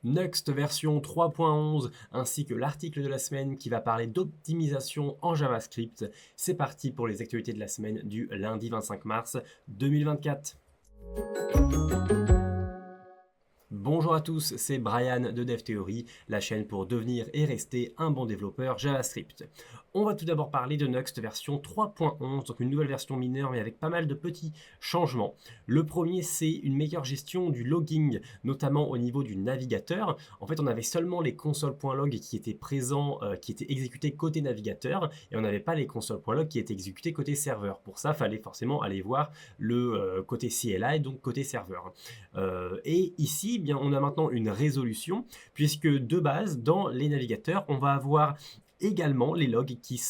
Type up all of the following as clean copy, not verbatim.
Next version 3.11 ainsi que l'article de la semaine qui va parler d'optimisation en JavaScript. C'est parti pour les actualités de la semaine du lundi 25 mars 2024. Bonjour à tous, c'est Brian de DevTheory, la chaîne pour devenir et rester un bon développeur JavaScript. On va tout d'abord parler de Next version 3.11, donc une nouvelle version mineure mais avec pas mal de petits changements. Le premier, c'est une meilleure gestion du logging, notamment au niveau du navigateur. En fait, on avait seulement les console.log qui étaient présents, qui étaient exécutés côté navigateur, et on n'avait pas les console.log qui étaient exécutés côté serveur. Pour ça, il fallait forcément aller voir le côté CLI, donc côté serveur. Et ici, bien, on a maintenant une résolution, puisque de base, dans les navigateurs, on va avoir également les logs qui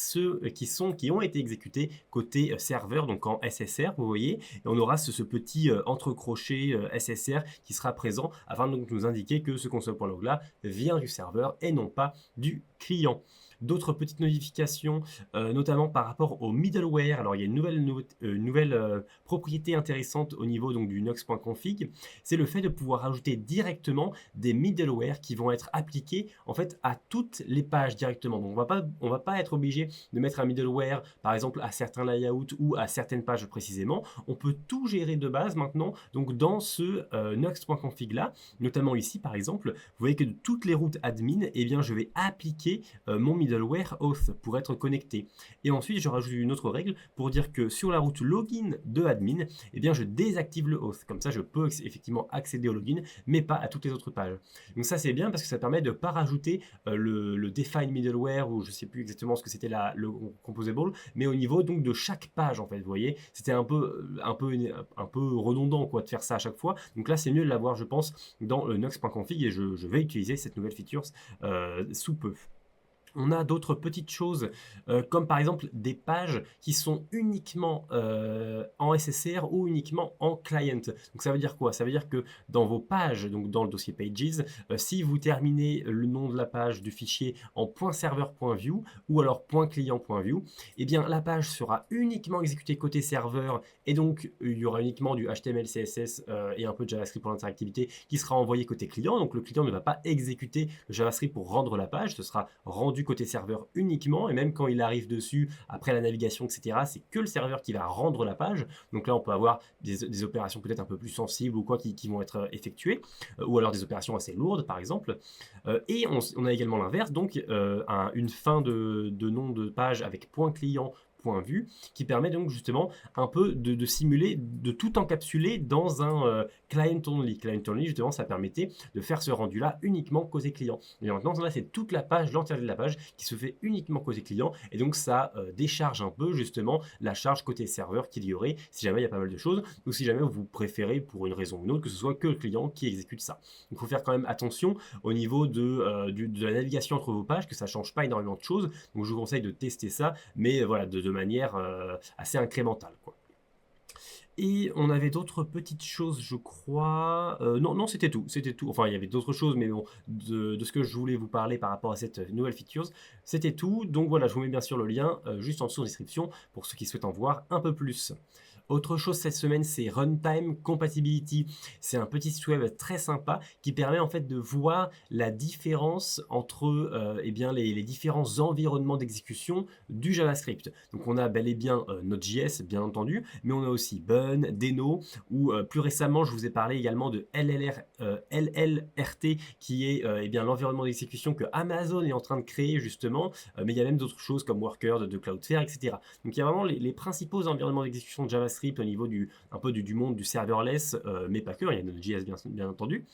ont été exécutés côté serveur, donc en SSR, vous voyez, et on aura ce petit entrecrochet SSR qui sera présent afin de nous indiquer que ce console.log là vient du serveur et non pas du client. D'autres petites notifications, notamment par rapport au middleware. Alors il y a une nouvelle propriété intéressante au niveau donc, du nox.config, c'est le fait de pouvoir ajouter directement des middleware qui vont être appliqués en fait à toutes les pages directement. Donc on va pas être obligé de mettre un middleware par exemple à certains layouts ou à certaines pages précisément. On peut tout gérer de base maintenant donc dans ce nox.config là, notamment ici par exemple, vous voyez que de toutes les routes admin, eh bien je vais appliquer mon middleware auth pour être connecté. Et ensuite, je rajoute une autre règle pour dire que sur la route login de admin, eh bien, je désactive le auth. Comme ça, je peux effectivement accéder au login, mais pas à toutes les autres pages. Donc ça, c'est bien parce que ça permet de ne pas rajouter le define middleware ou je ne sais plus exactement ce que c'était le composable, mais au niveau donc de chaque page en fait. Vous voyez, c'était un peu redondant quoi de faire ça à chaque fois. Donc là, c'est mieux de l'avoir, je pense, dans nox.config et je vais utiliser cette nouvelle feature sous peu. On a d'autres petites choses, comme par exemple des pages qui sont uniquement en SSR ou uniquement en client. Donc ça veut dire quoi? Ça veut dire que dans vos pages, donc dans le dossier pages, si vous terminez le nom de la page du fichier en .serveur.view ou alors .client.view, eh bien la page sera uniquement exécutée côté serveur et donc il y aura uniquement du HTML, CSS et un peu de JavaScript pour l'interactivité qui sera envoyé côté client. Donc le client ne va pas exécuter le JavaScript pour rendre la page, ce sera rendu côté serveur uniquement, et même quand il arrive dessus, après la navigation, etc., c'est que le serveur qui va rendre la page. Donc là, on peut avoir des opérations peut-être un peu plus sensibles ou quoi qui vont être effectuées, ou alors des opérations assez lourdes, par exemple. Et on a également l'inverse, donc une fin de nom de page avec point client, point vue, qui permet donc justement un peu de simuler, de tout encapsuler dans un client only. Client only, justement, ça permettait de faire ce rendu-là uniquement côté client. Et maintenant, là, c'est toute la page, l'entièreté de la page qui se fait uniquement côté client. Et donc, ça décharge un peu, justement, la charge côté serveur qu'il y aurait si jamais il y a pas mal de choses ou si jamais vous préférez, pour une raison ou une autre, que ce soit que le client qui exécute ça. Donc, il faut faire quand même attention au niveau de la navigation entre vos pages, que ça ne change pas énormément de choses. Donc, je vous conseille de tester ça, mais voilà, de manière assez incrémentale, quoi. Et on avait d'autres petites choses, je crois. Non, c'était tout. C'était tout. Enfin, il y avait d'autres choses, mais bon, de ce que je voulais vous parler par rapport à cette nouvelle feature, c'était tout. Donc voilà, je vous mets bien sûr le lien juste en dessous en description pour ceux qui souhaitent en voir un peu plus. Autre chose cette semaine, c'est Runtime Compatibility. C'est un petit site web très sympa qui permet en fait de voir la différence entre eh bien, les différents environnements d'exécution du JavaScript. Donc on a bel et bien Node.js bien entendu, mais on a aussi Bun, Deno, ou plus récemment je vous ai parlé également de LLRT qui est eh bien l'environnement d'exécution que Amazon est en train de créer justement, mais il y a même d'autres choses comme Worker de Cloudflare, etc. Donc il y a vraiment les principaux environnements d'exécution de JavaScript au niveau un peu du monde du serverless, mais pas que, il y a Node.js bien entendu.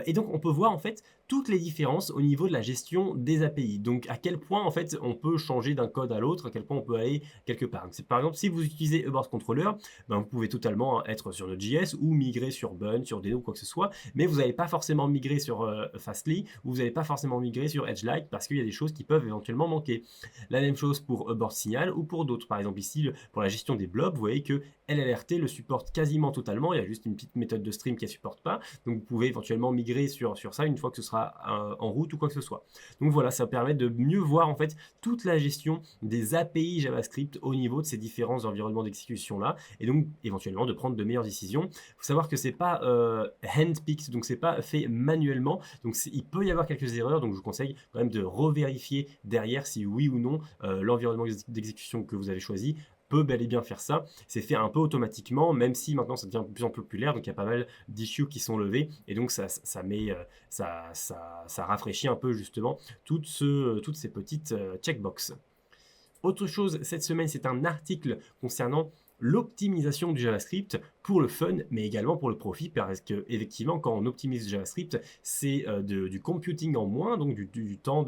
Et donc on peut voir en fait toutes les différences au niveau de la gestion des API. Donc à quel point en fait on peut changer d'un code à l'autre, à quel point on peut aller quelque part. Donc, par exemple, si vous utilisez Abort Controller, ben, vous pouvez totalement être sur Node.js ou migrer sur Bun, sur Deno ou quoi que ce soit, mais vous n'allez pas forcément migrer sur Fastly ou vous n'allez pas forcément migrer sur Edgelike parce qu'il y a des choses qui peuvent éventuellement manquer. La même chose pour Abort Signal ou pour d'autres. Par exemple ici, pour la gestion des blobs, vous voyez que LLRT le supporte quasiment totalement, il y a juste une petite méthode de stream qui ne supporte pas, donc vous pouvez éventuellement migrer sur ça une fois que ce sera en route ou quoi que ce soit. Donc voilà, ça permet de mieux voir en fait toute la gestion des API JavaScript au niveau de ces différents environnements d'exécution là, et donc éventuellement de prendre de meilleures décisions. Il faut savoir que c'est pas handpicked, donc c'est pas fait manuellement, donc il peut y avoir quelques erreurs, donc je vous conseille quand même de revérifier derrière si oui ou non l'environnement d'exécution que vous avez choisi peut bel et bien faire ça. C'est fait un peu automatiquement, même si maintenant ça devient de plus en plus populaire, donc il y a pas mal d'issues qui sont levés, et donc ça rafraîchit un peu justement toutes ces petites checkbox. Autre chose cette semaine, c'est un article concernant l'optimisation du JavaScript pour le fun, mais également pour le profit, parce que effectivement, quand on optimise JavaScript, c'est du computing en moins, donc du temps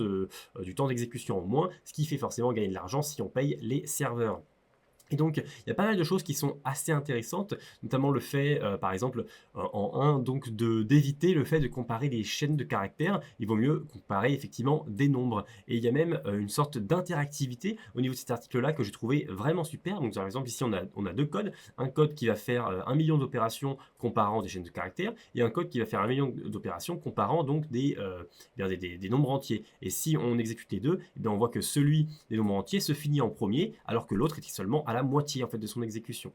d'exécution en moins, ce qui fait forcément gagner de l'argent si on paye les serveurs. Et donc, il y a pas mal de choses qui sont assez intéressantes, notamment le fait, par exemple, en 1, donc d'éviter le fait de comparer des chaînes de caractères. Il vaut mieux comparer effectivement des nombres. Et il y a même une sorte d'interactivité au niveau de cet article-là que j'ai trouvé vraiment super. Donc, par exemple, ici, on a deux codes. Un code qui va faire 1 million d'opérations comparant des chaînes de caractères et un code qui va faire 1 million d'opérations comparant donc des nombres entiers. Et si on exécute les deux, eh bien, on voit que celui des nombres entiers se finit en premier, alors que l'autre était seulement à la moitié en fait de son exécution.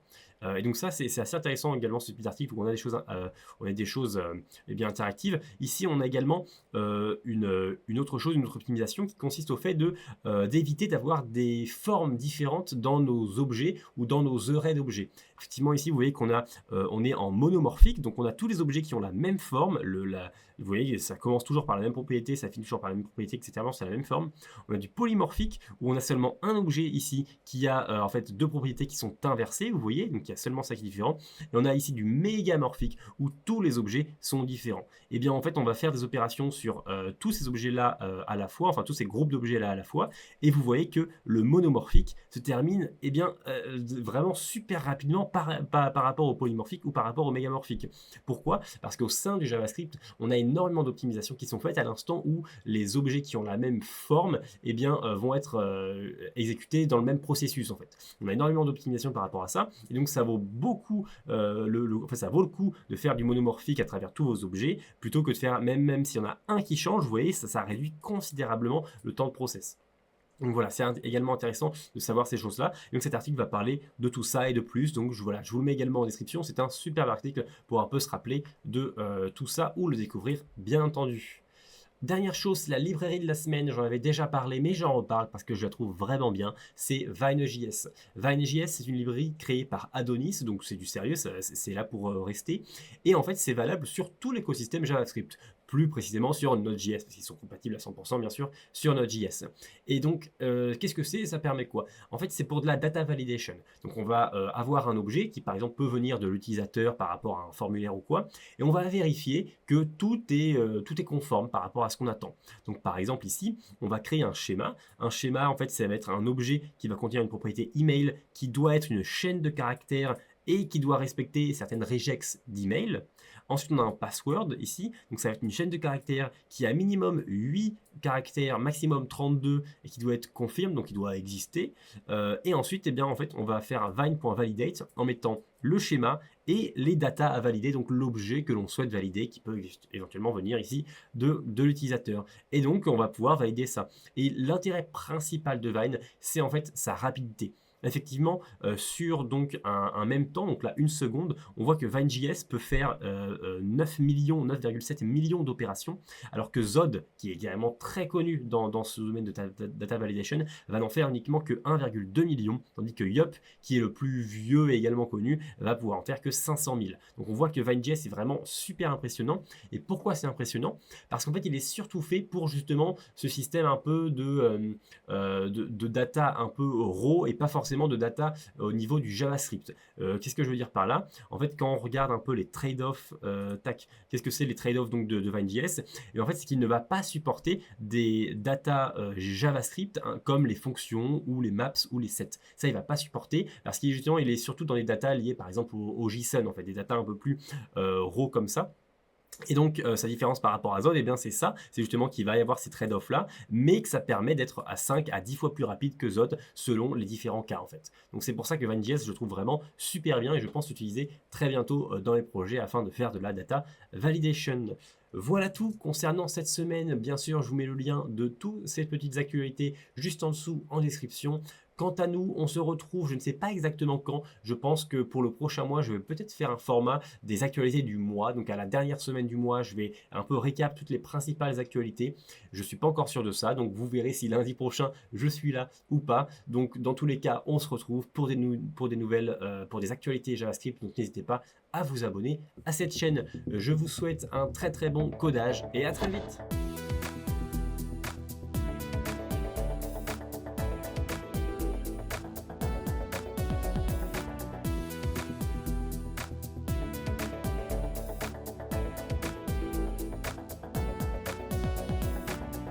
Et donc ça c'est assez intéressant également ce petit article où on a des choses eh bien interactives. Ici on a également une autre chose, une autre optimisation qui consiste au fait d'éviter d'avoir des formes différentes dans nos objets ou dans nos arrays d'objets. Effectivement ici vous voyez on est en monomorphique, donc on a tous les objets qui ont la même forme. Vous voyez, ça commence toujours par la même propriété, ça finit toujours par la même propriété, etc. C'est la même forme. On a du polymorphique où on a seulement un objet ici qui a en fait deux propriétés qui sont inversées, vous voyez, donc il y a seulement ça qui est différent. Et on a ici du mégamorphique où tous les objets sont différents. Et bien en fait, on va faire des opérations sur tous ces objets-là à la fois, enfin tous ces groupes d'objets-là à la fois, et vous voyez que le monomorphique se termine vraiment super rapidement par rapport au polymorphique ou par rapport au mégamorphique. Pourquoi? Parce qu'au sein du JavaScript, on a énormément d'optimisations qui sont faites à l'instant où les objets qui ont la même forme vont être exécutés dans le même processus en fait. On a énormément d'optimisation par rapport à ça, et donc ça vaut beaucoup ça vaut le coup de faire du monomorphique à travers tous vos objets, plutôt que de faire, même s'il y en a un qui change, vous voyez, ça réduit considérablement le temps de process. Donc voilà, c'est également intéressant de savoir ces choses-là. Et donc cet article va parler de tout ça et de plus. Donc je vous le mets également en description. C'est un superbe article pour un peu se rappeler de tout ça ou le découvrir, bien entendu. Dernière chose, c'est la librairie de la semaine, j'en avais déjà parlé, mais j'en reparle parce que je la trouve vraiment bien, c'est Vine.js. Vine.js, c'est une librairie créée par Adonis, donc c'est du sérieux, c'est là pour rester. Et en fait, c'est valable sur tout l'écosystème JavaScript, plus précisément sur Node.js, parce qu'ils sont compatibles à 100% bien sûr sur Node.js. Et donc, qu'est-ce que c'est? Ça permet quoi? En fait, c'est pour de la data validation. Donc, on va avoir un objet qui, par exemple, peut venir de l'utilisateur par rapport à un formulaire ou quoi, et on va vérifier que tout est conforme par rapport à ce qu'on attend. Donc, par exemple, ici, on va créer un schéma. Un schéma, en fait, ça va être un objet qui va contenir une propriété email qui doit être une chaîne de caractères et qui doit respecter certaines regex d'email. Ensuite, on a un password ici, donc ça va être une chaîne de caractères qui a minimum 8 caractères, maximum 32 et qui doit être confirme, donc il doit exister. Et ensuite, eh bien, en fait, on va faire un vine.validate en mettant le schéma et les datas à valider, donc l'objet que l'on souhaite valider qui peut éventuellement venir ici de l'utilisateur. Et donc, on va pouvoir valider ça. Et l'intérêt principal de Vine, c'est en fait sa rapidité. Effectivement, sur donc un même temps, donc là une seconde, on voit que Vine.js peut faire 9,7 millions d'opérations, alors que Zod, qui est également très connu dans ce domaine de data validation, va n'en faire uniquement que 1,2 million, tandis que Yup, qui est le plus vieux et également connu, va pouvoir en faire que 500 000. Donc on voit que Vine.js est vraiment super impressionnant. Et pourquoi c'est impressionnant? Parce qu'en fait, il est surtout fait pour justement ce système un peu de data un peu raw et pas forcément de data au niveau du JavaScript. Qu'est-ce que je veux dire par là? En fait, quand on regarde un peu les trade-offs, qu'est-ce que c'est les trade-offs donc de Vine.js? Et en fait, c'est qu'il ne va pas supporter des data JavaScript comme les fonctions ou les maps ou les sets. Ça, il va pas supporter parce qu'il il est surtout dans les datas liées par exemple au JSON, en fait, des datas un peu plus raw comme ça. Et donc, sa différence par rapport à Zone, eh bien, c'est ça, c'est justement qu'il va y avoir ces trade-offs là, mais que ça permet d'être à 5 à 10 fois plus rapide que Zod selon les différents cas en fait. Donc c'est pour ça que Vine.js, je trouve vraiment super bien et je pense l'utiliser très bientôt dans les projets afin de faire de la data validation. Voilà tout concernant cette semaine. Bien sûr, je vous mets le lien de toutes ces petites actualités juste en dessous en description. Quant à nous, on se retrouve, je ne sais pas exactement quand, je pense que pour le prochain mois, je vais peut-être faire un format des actualités du mois. Donc à la dernière semaine du mois, je vais un peu récap toutes les principales actualités. Je ne suis pas encore sûr de ça, donc vous verrez si lundi prochain je suis là ou pas. Donc dans tous les cas, on se retrouve pour des nouvelles, pour des actualités JavaScript. Donc n'hésitez pas à vous abonner à cette chaîne. Je vous souhaite un très très bon codage et à très vite.